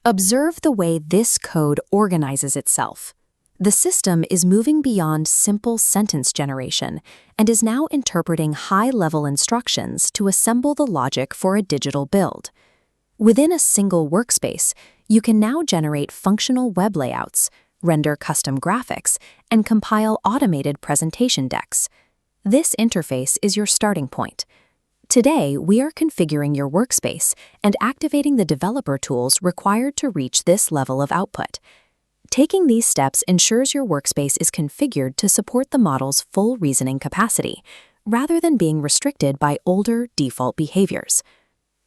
Observe the way this code organizes itself. The system is moving beyond simple sentence generation and is now interpreting high-level instructions to assemble the logic for a digital build. Within a single workspace, you can now generate functional web layouts, render custom graphics, and compile automated presentation decks. This interface is your starting point. Today, we are configuring your workspace and activating the developer tools required to reach this level of output. Taking these steps ensures your workspace is configured to support the model's full reasoning capacity, rather than being restricted by older default behaviors.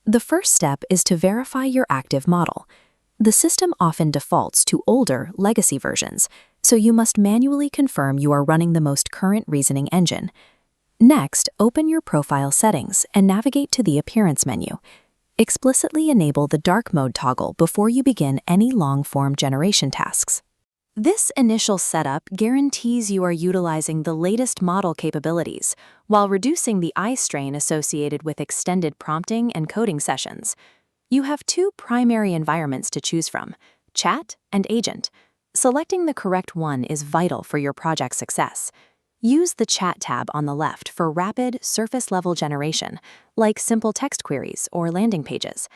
The first step is to verify your active model. The system often defaults to older legacy versions, so you must manually confirm you are running the most current reasoning engine. Next, open your profile settings and navigate to the Appearance menu. Explicitly enable the dark mode toggle before you begin any long-form generation tasks. This initial setup guarantees you are utilizing the latest model capabilities while reducing the eye strain associated with extended prompting and coding sessions. You have two primary environments to choose from: chat and agent. Selecting the correct one is vital for your project's success. Use the Chat tab on the left for rapid, surface-level generation, like simple text queries or landing pages.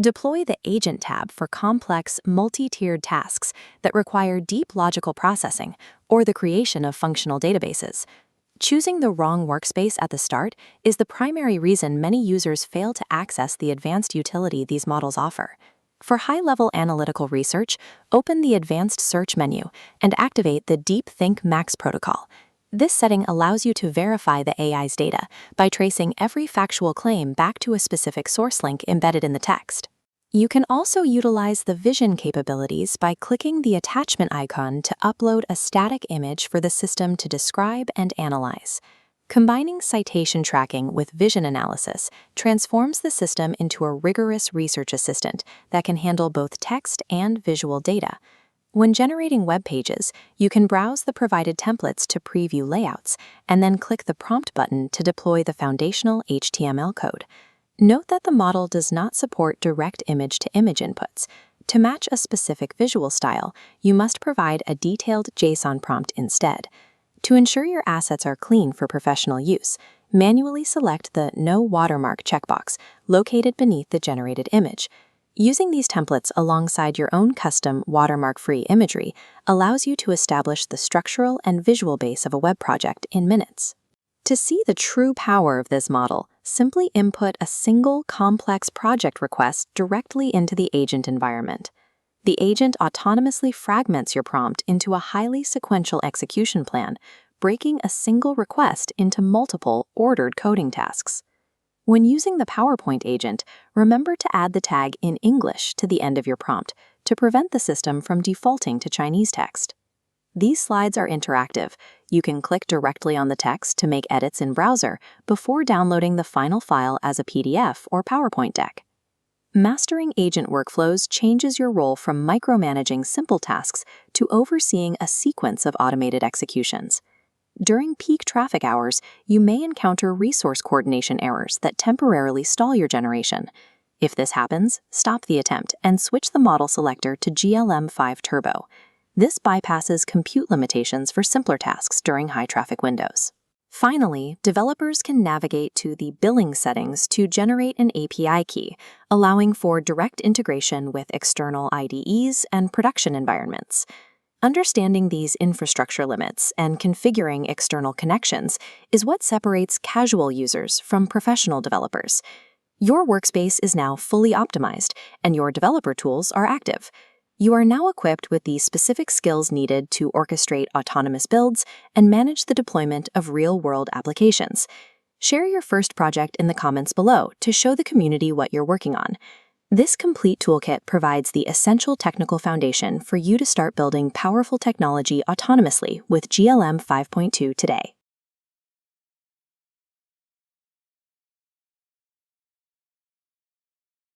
Deploy the Agent tab for complex, multi-tiered tasks that require deep logical processing or the creation of functional databases. Choosing the wrong workspace at the start is the primary reason many users fail to access the advanced utility these models offer. For high-level analytical research, open the Advanced Search menu and activate the Deep Think Max protocol. This setting allows you to verify the AI's data by tracing every factual claim back to a specific source link embedded in the text. You can also utilize the vision capabilities by clicking the attachment icon to upload a static image for the system to describe and analyze. Combining citation tracking with vision analysis transforms the system into a rigorous research assistant that can handle both text and visual data. When generating web pages, you can browse the provided templates to preview layouts, and then click the prompt button to deploy the foundational HTML code. Note that the model does not support direct image-to-image inputs. To match a specific visual style, you must provide a detailed JSON prompt instead. To ensure your assets are clean for professional use, manually select the No Watermark checkbox located beneath the generated image. Using these templates alongside your own custom watermark-free imagery allows you to establish the structural and visual base of a web project in minutes. To see the true power of this model, simply input a single complex project request directly into the agent environment. The agent autonomously fragments your prompt into a highly sequential execution plan, breaking a single request into multiple ordered coding tasks. When using the PowerPoint agent, remember to add the tag in English to the end of your prompt to prevent the system from defaulting to Chinese text. These slides are interactive. You can click directly on the text to make edits in browser before downloading the final file as a PDF or PowerPoint deck. Mastering agent workflows changes your role from micromanaging simple tasks to overseeing a sequence of automated executions. During peak traffic hours, you may encounter resource coordination errors that temporarily stall your generation. If this happens, stop the attempt and switch the model selector to GLM 5 Turbo. This bypasses compute limitations for simpler tasks during high traffic windows. Finally, developers can navigate to the billing settings to generate an API key, allowing for direct integration with external IDEs and production environments. Understanding these infrastructure limits and configuring external connections is what separates casual users from professional developers. Your workspace is now fully optimized, and your developer tools are active. You are now equipped with the specific skills needed to orchestrate autonomous builds and manage the deployment of real-world applications. Share your first project in the comments below to show the community what you're working on. This complete toolkit provides the essential technical foundation for you to start building powerful technology autonomously with GLM 5.2 today.